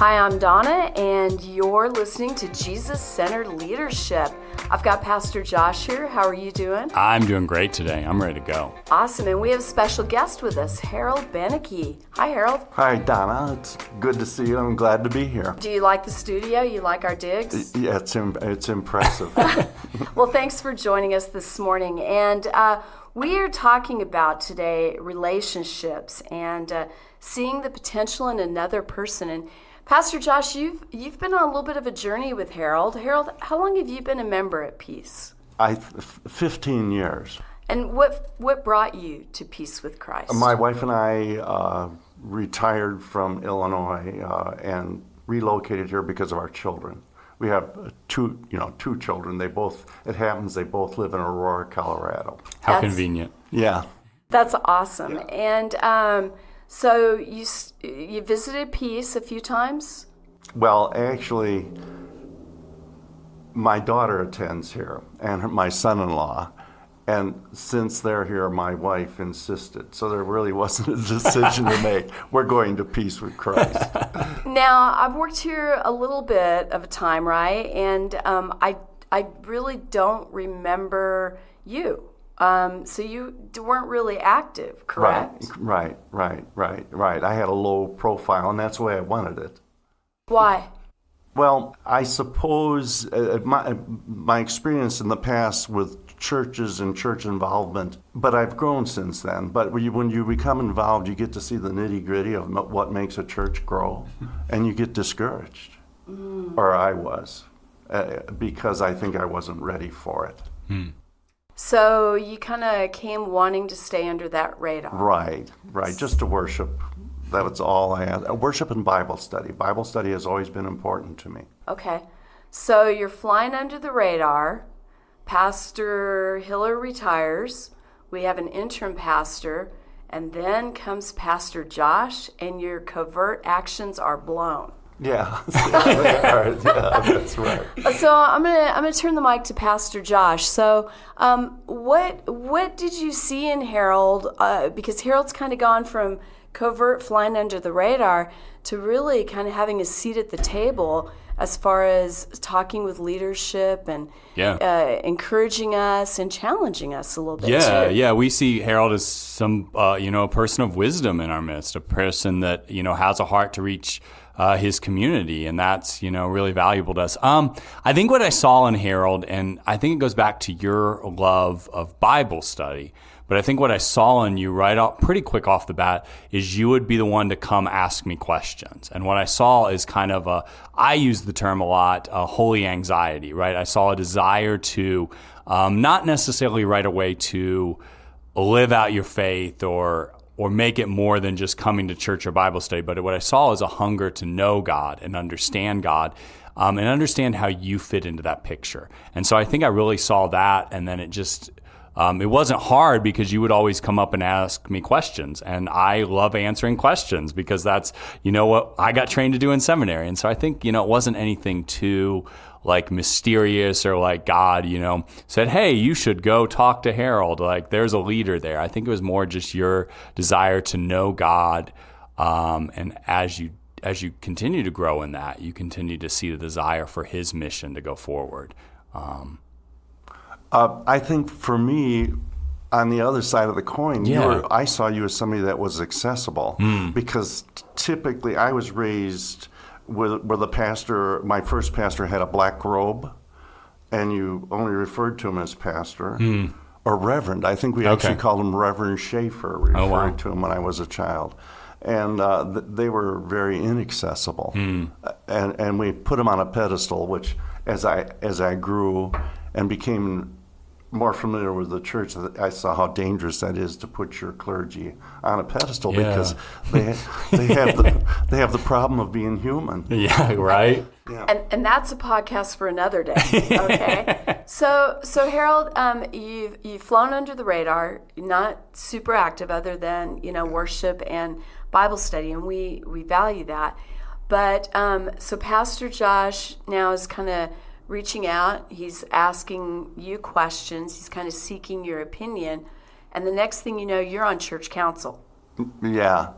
Hi, I'm Donna, and you're listening to Jesus-Centered Leadership. I've got Pastor Josh here. How are you doing? I'm doing great today. I'm ready to go. Awesome, and we have a special guest with us, Harold Beneke. Hi, Harold. Hi, Donna. It's good to see you. I'm glad to be here. Do you like the studio? You like our digs? Yeah, it's impressive. Well, thanks for joining us this morning. And we are talking about today relationships and seeing the potential in another person. And Pastor Josh, you've been on a little bit of a journey with Harold. Harold, how long have you been a member at Peace? 15 years. And what brought you to Peace with Christ? My wife and I retired from Illinois and relocated here because of our children. We have two children. They both live in Aurora, Colorado. How convenient. Yeah. That's awesome. Yeah. And so you visited Peace a few times? Well, actually, my daughter attends here, and my son-in-law. And since they're here, my wife insisted. So there really wasn't a decision to make. We're going to Peace with Christ. Now, I've worked here a little bit of a time, right? And I really don't remember you. So you weren't really active, correct? Right. I had a low profile, and that's the way I wanted it. Why? Well, I suppose my experience in the past with churches and church involvement, but I've grown since then. But when you become involved, you get to see the nitty-gritty of what makes a church grow, and you get discouraged, or I was, because I think I wasn't ready for it. So you kind of came wanting to stay under that radar. Right, just to worship. That was all I had. Worship and Bible study. Bible study has always been important to me. Okay. So you're flying under the radar. Pastor Hiller retires. We have an interim pastor. And then comes Pastor Josh, and your covert actions are blown. Yeah, they are. Yeah, that's right. So I'm gonna turn the mic to Pastor Josh. So what did you see in Harold? Because Harold's kind of gone from covert, flying under the radar, to really kind of having a seat at the table as far as talking with leadership and encouraging us and challenging us a little bit too. Yeah. We see Harold as some, a person of wisdom in our midst, a person that, has a heart to reach his community, and that's, really valuable to us. I think what I saw in Harold, and I think it goes back to your love of Bible study, but I think what I saw in you right off, pretty quick off the bat, is you would be the one to come ask me questions. And what I saw is kind of I use the term a lot, holy anxiety, right? I saw a desire to not necessarily right away to live out your faith or make it more than just coming to church or Bible study. But what I saw is a hunger to know God and understand God and understand how you fit into that picture. And so I think I really saw that, and then it just... it wasn't hard because you would always come up and ask me questions. And I love answering questions because that's, what I got trained to do in seminary. And so I think, it wasn't anything too mysterious or God, said, hey, you should go talk to Harold. There's a leader there. I think it was more just your desire to know God. And as you continue to grow in that, you continue to see the desire for his mission to go forward. I think for me, on the other side of the coin, I saw you as somebody that was accessible because typically I was raised where the pastor, my first pastor, had a black robe, and you only referred to him as pastor or reverend. I think we actually called him Reverend Schaefer, referred to him when I was a child. And they were very inaccessible. And we put him on a pedestal, which as I grew and became more familiar with the church, I saw how dangerous that is to put your clergy on a pedestal because they have the problem of being human. Yeah, right. Yeah. And that's a podcast for another day. Okay. So Harold, you've flown under the radar, not super active other than worship and Bible study, and we value that. But so Pastor Josh now is kind of reaching out. He's asking you questions. He's kind of seeking your opinion. And the next thing you know, you're on church council. Yeah,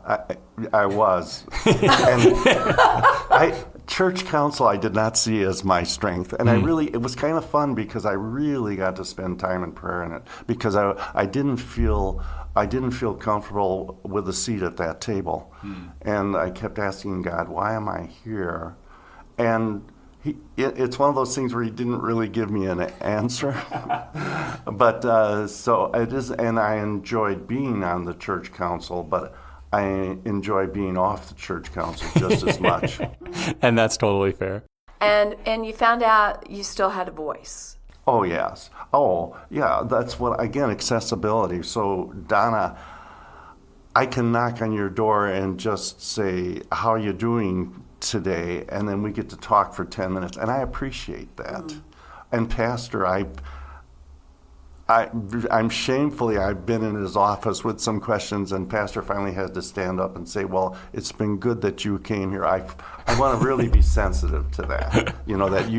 I was. And church council I did not see as my strength. And it was kind of fun because I really got to spend time in prayer in it, because I didn't feel comfortable with a seat at that table. And I kept asking God, why am I here? And it's one of those things where he didn't really give me an answer. But so it is, and I enjoyed being on the church council, but I enjoy being off the church council just as much. And that's totally fair. And you found out you still had a voice. Oh, yes. Oh, yeah, that's what, again, accessibility. So, Donna, I can knock on your door and just say, how are you doing today? And then we get to talk for 10 minutes, and I appreciate that. And Pastor, I'm shamefully, I've been in his office with some questions, and Pastor finally had to stand up and say, well, it's been good that you came here. I want to really be sensitive to that, that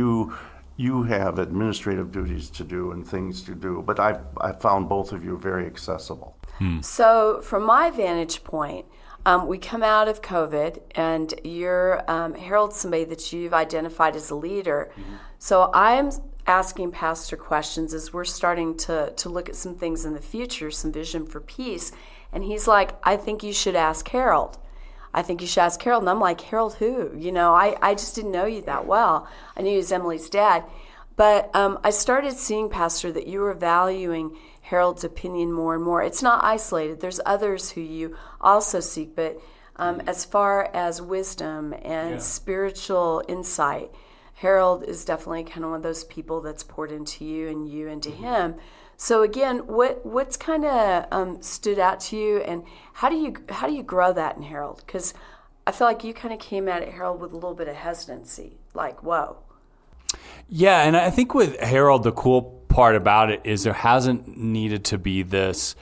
you have administrative duties to do and things to do. But I found both of you very accessible. So from my vantage point, we come out of COVID, and you're, Harold's somebody that you've identified as a leader. So I'm asking Pastor questions as we're starting to look at some things in the future, some vision for peace. And he's like, I think you should ask Harold. I think you should ask Harold. And I'm like, Harold who? I just didn't know you that well. I knew he was Emily's dad. But I started seeing, Pastor, that you were valuing Harold's opinion more and more. It's not isolated. There's others who you also seek. But as far as wisdom and spiritual insight, Harold is definitely kind of one of those people that's poured into you and you into him. So again, what's kind of stood out to you, and how do you grow that in Harold? Because I feel like you kind of came at it, Harold, with a little bit of hesitancy, like, whoa. Yeah, and I think with Harold, the cool part about it is there hasn't needed to be this,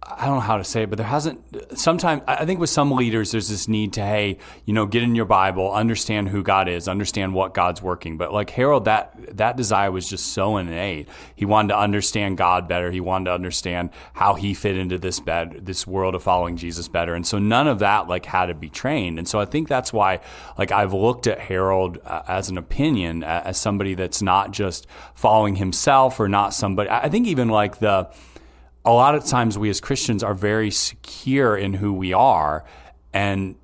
I don't know how to say it, but there hasn't, sometimes, I think with some leaders, there's this need to, hey, get in your Bible, understand who God is, understand what God's working. But like Harold, that desire was just so innate. He wanted to understand God better. He wanted to understand how he fit into this world of following Jesus better. And so none of that had to be trained. And so I think that's why I've looked at Harold as an opinion, as somebody that's not just following himself, or not somebody, I think even a lot of times we as Christians are very secure in who we are. And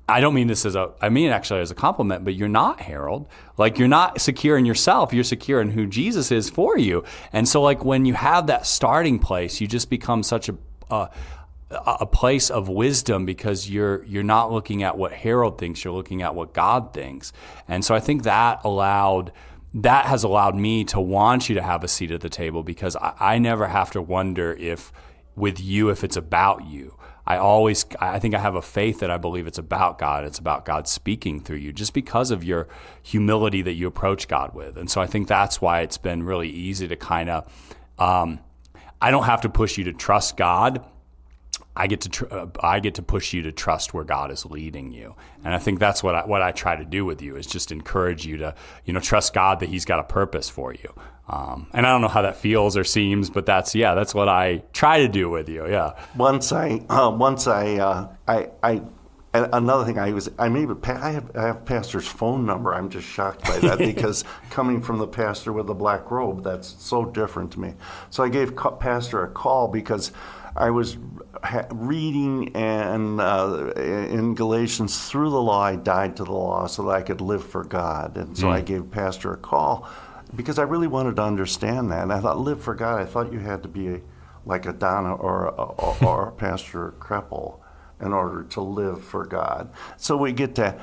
I don't mean this I mean it actually as a compliment, but you're not, Harold. You're not secure in yourself. You're secure in who Jesus is for you. And so when you have that starting place, you just become such a place of wisdom, because you're not looking at what Harold thinks, you're looking at what God thinks. And so I think that has allowed me to want you to have a seat at the table, because I never have to wonder if it's about you. I think I have a faith that I believe it's about God. It's about God speaking through you, just because of your humility that you approach God with. And so I think that's why it's been really easy to kind of, I don't have to push you to trust God. I get to push you to trust where God is leading you. And I think that's what I try to do with you, is just encourage you to, trust God that he's got a purpose for you. And I don't know how that feels or seems, but that's what I try to do with you. Yeah. Another thing I have Pastor's phone number. I'm just shocked by that, because coming from the pastor with the black robe, that's so different to me. So I gave Pastor a call because I was reading and in Galatians, through the law I died to the law so that I could live for God. And so I gave Pastor a call because I really wanted to understand that. And I thought, live for God, I thought you had to be like a Donna or Pastor Kreppel in order to live for God. So we get to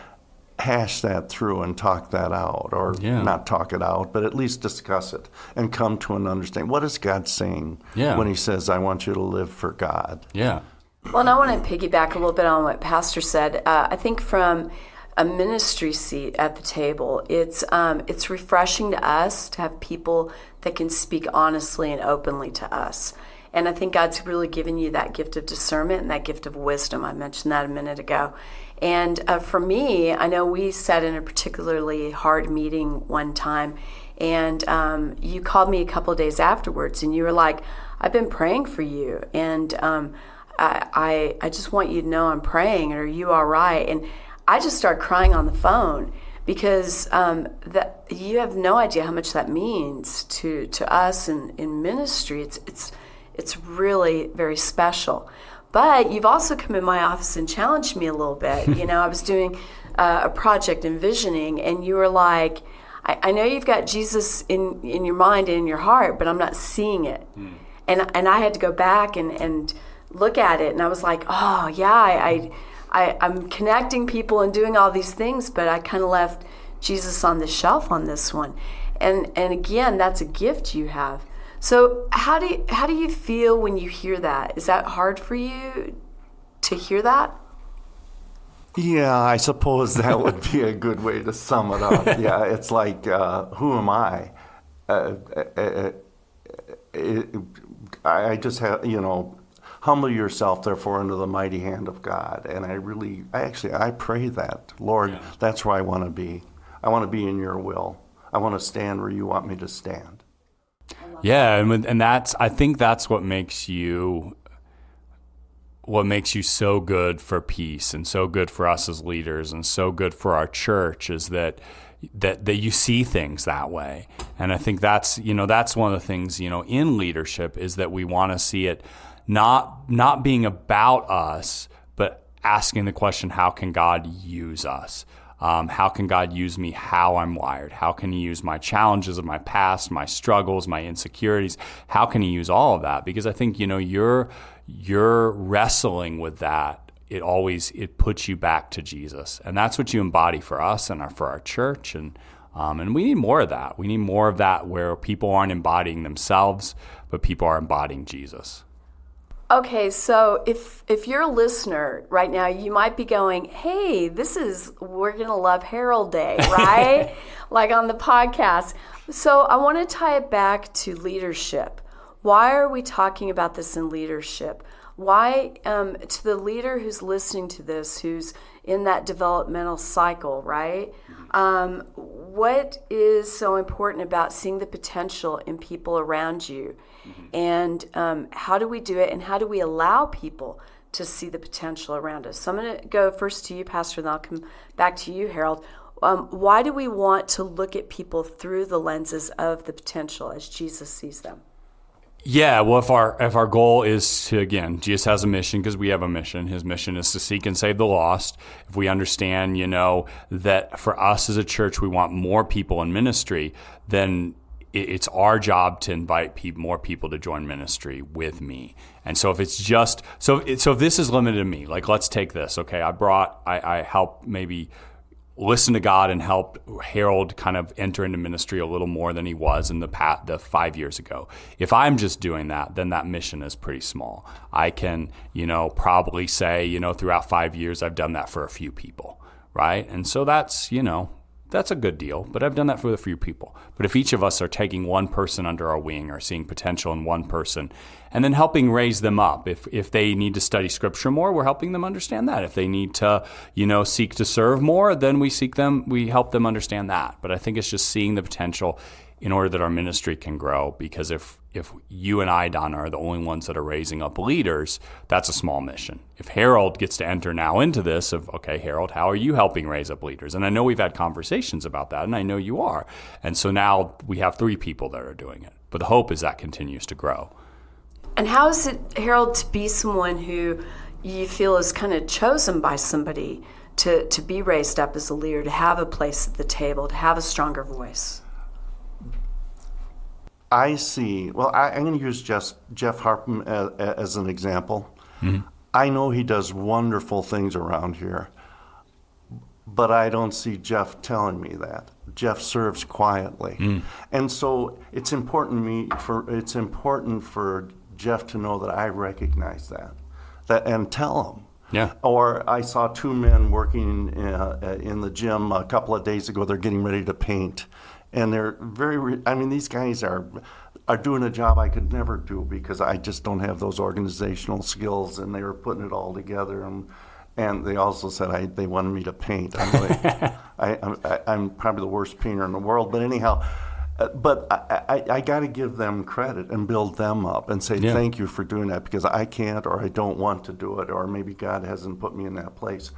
hash that through and talk that out, or not talk it out, but at least discuss it and come to an understanding. What is God saying when he says, I want you to live for God? Yeah. Well, and I want to piggyback a little bit on what Pastor said. I think from a ministry seat at the table, it's refreshing to us to have people that can speak honestly and openly to us. And I think God's really given you that gift of discernment and that gift of wisdom. I mentioned that a minute ago. And for me, I know we sat in a particularly hard meeting one time, and you called me a couple of days afterwards, and you were like, I've been praying for you, and I just want you to know I'm praying, and are you all right? And I just started crying on the phone because that you have no idea how much that means to us in ministry. It's really very special. But you've also come in my office and challenged me a little bit. I was doing a project envisioning, and you were like, I know you've got Jesus in your mind and in your heart, but I'm not seeing it. And I had to go back and look at it, and I was like, oh yeah, I'm connecting people and doing all these things, but I kind of left Jesus on the shelf on this one. And again, that's a gift you have. So how do you feel when you hear that? Is that hard for you to hear that? Yeah, I suppose that would be a good way to sum it up. Yeah, it's like, who am I? I just have, humble yourself, therefore, under the mighty hand of God. And I pray that, Lord, that's where I want to be. I want to be in your will. I want to stand where you want me to stand. Yeah, and I think that's what makes you so good for peace and so good for us as leaders and so good for our church is that you see things that way. And I think that's one of the things, in leadership is that we want to see it not being about us, but asking the question, how can God use us? How can God use me how I'm wired? How can he use my challenges of my past, my struggles, my insecurities? How can he use all of that? Because I think, you're wrestling with that. It puts you back to Jesus. And that's what you embody for us and for our church. And we need more of that. We need more of that where people aren't embodying themselves, but people are embodying Jesus. Okay, so if you're a listener right now, you might be going, hey, we're going to love Harold Day, right? Like on the podcast. So I want to tie it back to leadership. Why are we talking about this in leadership? Why, to the leader who's listening to this, who's in that developmental cycle, right? What is so important about seeing the potential in people around you? And how do we do it, and how do we allow people to see the potential around us? So I'm going to go first to you, Pastor, and then I'll come back to you, Harold. Why do we want to look at people through the lenses of the potential as Jesus sees them? Yeah, well, if our goal is to, again, Jesus has a mission because we have a mission. His mission is to seek and save the lost. If we understand, that for us as a church, we want more people in ministry, then it's our job to invite more people to join ministry with me. And so if it's just, if this is limited to me, like let's take this, okay, I helped maybe listen to God and help Harold kind of enter into ministry a little more than he was in the 5 years ago. If I'm just doing that, then that mission is pretty small. I can, probably say, throughout 5 years, I've done that for a few people, right? And so that's a good deal, but I've done that for a few people. But if each of us are taking one person under our wing or seeing potential in one person and then helping raise them up, if they need to study scripture more, we're helping them understand that. If they need to, seek to serve more, then we help them understand that. But I think it's just seeing the potential in order that our ministry can grow, because if you and I, Donna, are the only ones that are raising up leaders, that's a small mission. If Harold gets to enter now into this of, okay, Harold, how are you helping raise up leaders? And I know we've had conversations about that, and I know you are. And so now we have 3 people that are doing it. But the hope is that continues to grow. And how is it, Harold, to be someone who you feel is kind of chosen by somebody to be raised up as a leader, to have a place at the table, to have a stronger voice? I see. Well, I'm going to use Jeff Harpman as an example. Mm-hmm. I know he does wonderful things around here, but I don't see Jeff telling me that. Jeff serves quietly, and so it's important for Jeff to know that I recognize that and tell him. Yeah. Or I saw 2 men working in the gym a couple of days ago. They're getting ready to paint. And they're these guys are doing a job I could never do because I just don't have those organizational skills, and they were putting it all together. And they also said they wanted me to paint. I'm probably the worst painter in the world. But anyhow, But I got to give them credit and build them up and say, thank you for doing that, because I can't, or I don't want to do it, or maybe God hasn't put me in that place.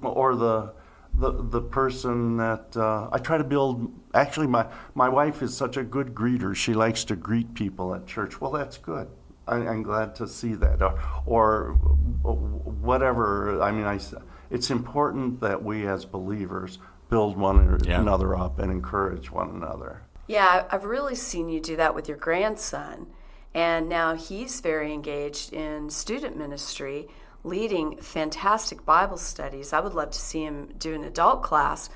Or the person that I try to build. Actually, my wife is such a good greeter. She likes to greet people at church. Well, that's good. I'm glad to see that. Or whatever. I mean, it's important that we as believers build one another up and encourage one another. Yeah, I've really seen you do that with your grandson. And now he's very engaged in student ministry, leading fantastic Bible studies. I would love to see him do an adult class,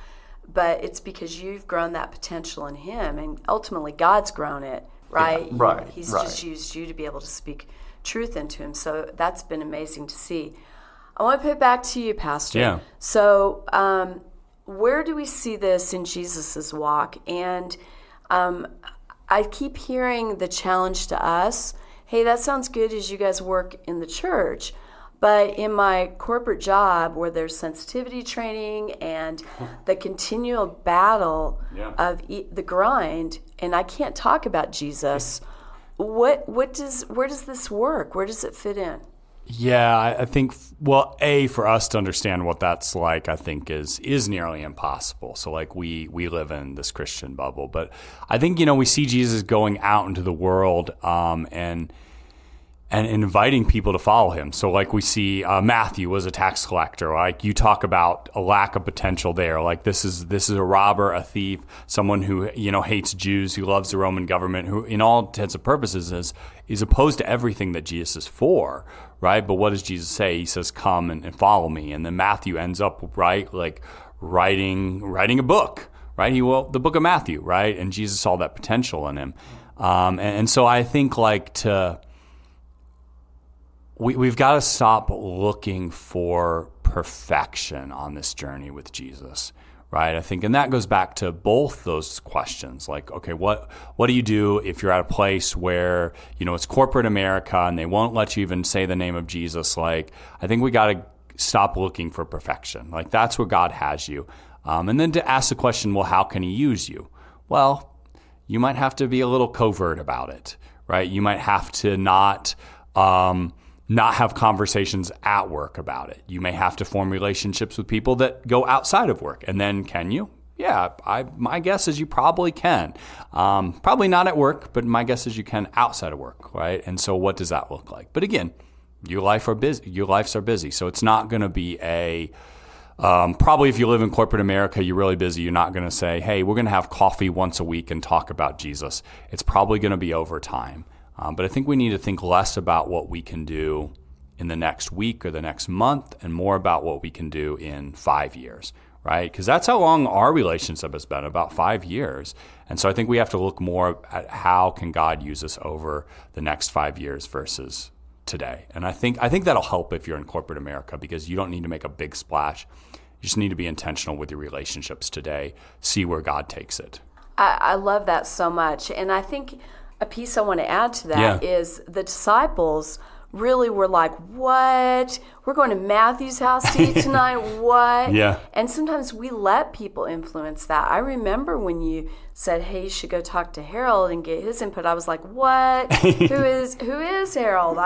but it's because you've grown that potential in him, and ultimately God's grown it, right? Yeah, right. He's just used you to be able to speak truth into him. So that's been amazing to see. I want to put it back to you, Pastor. Yeah. So where do we see this in Jesus's walk? And I keep hearing the challenge to us, hey, that sounds good as you guys work in the church, but in my corporate job where there's sensitivity training and the continual battle of the grind, and I can't talk about Jesus, where does this work? Where does it fit in? Yeah, I think, well, for us to understand what that's like, I think is nearly impossible. So like we live in this Christian bubble, but I think, we see Jesus going out into the world and inviting people to follow him. So like we see Matthew was a tax collector. Like you talk about a lack of potential there. Like this is a robber, a thief, someone who hates Jews, who loves the Roman government, who in all intents and purposes is opposed to everything that Jesus is for, right? But what does Jesus say? He says, "Come and follow me." And then Matthew ends up like writing a book, right? The book of Matthew, right? And Jesus saw that potential in him, and so I think We've got to stop looking for perfection on this journey with Jesus, right? I think, and that goes back to both those questions. Like, okay, what do you do if you're at a place where, it's corporate America and they won't let you even say the name of Jesus? Like, I think we got to stop looking for perfection. Like, that's where God has you. And then to ask the question, well, how can he use you? Well, you might have to be a little covert about it, right? You might have to not have conversations at work about it. You may have to form relationships with people that go outside of work. And then can you? Yeah, my guess is you probably can. Probably not at work, but my guess is you can outside of work, right? And so what does that look like? But again, your lives are busy. So it's not going to be probably if you live in corporate America, you're really busy. You're not going to say, hey, we're going to have coffee once a week and talk about Jesus. It's probably going to be over time. But I think we need to think less about what we can do in the next week or the next month and more about what we can do in 5 years, right? Because that's how long our relationship has been, about 5 years. And so I think we have to look more at how can God use us over the next 5 years versus today. And I think that'll help if you're in corporate America, because you don't need to make a big splash. You just need to be intentional with your relationships today, see where God takes it. I love that so much. And I think a piece I want to add to that is the disciples really were like, what? We're going to Matthew's house to eat tonight? What? Yeah. And sometimes we let people influence that. I remember when you said, hey, you should go talk to Harold and get his input. I was like, what? Who is Harold?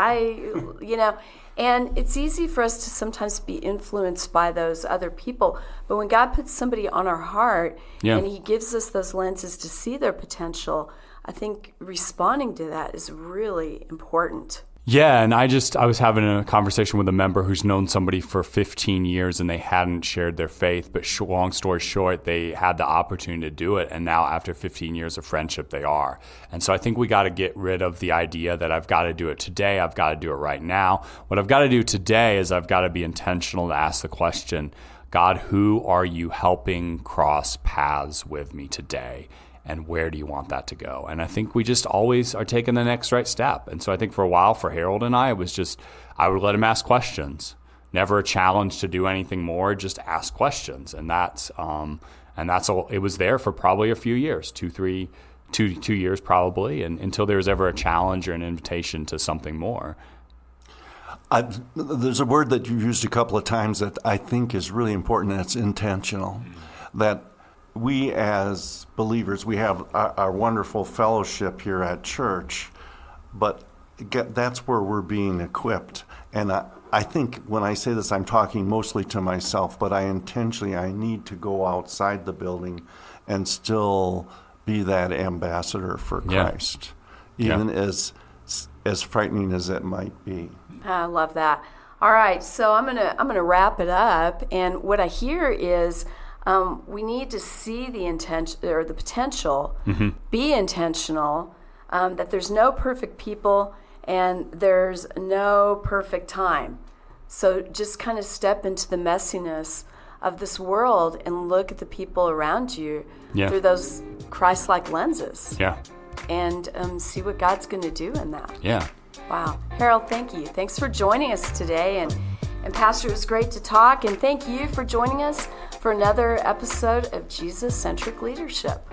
And it's easy for us to sometimes be influenced by those other people. But when God puts somebody on our heart and he gives us those lenses to see their potential, I think responding to that is really important. Yeah, and I was having a conversation with a member who's known somebody for 15 years and they hadn't shared their faith, but long story short, they had the opportunity to do it, and now after 15 years of friendship, they are. And so I think we got to get rid of the idea that I've got to do it today, I've got to do it right now. What I've got to do today is I've got to be intentional to ask the question, God, who are you helping cross paths with me today? And where do you want that to go? And I think we just always are taking the next right step. And so I think for a while for Harold and I, it was just, I would let him ask questions. Never a challenge to do anything more, just ask questions. And that's it was there for probably a few years, 2 years probably, and until there was ever a challenge or an invitation to something more. There's a word that you used a couple of times that I think is really important, and it's intentional. That we as believers, we have our wonderful fellowship here at church, but that's where we're being equipped. And I think when I say this, I'm talking mostly to myself, but I need to go outside the building and still be that ambassador for Christ, even as frightening as it might be. I love that. All right, so I'm gonna wrap it up, and what I hear is we need to see the intention or the potential, be intentional, that there's no perfect people and there's no perfect time. So just kind of step into the messiness of this world and look at the people around you through those Christ-like lenses. Yeah. And see what God's going to do in that. Yeah. Wow. Harold, thank you. Thanks for joining us today. And Pastor, it was great to talk. And thank you for joining us for another episode of Jesus-Centric Leadership.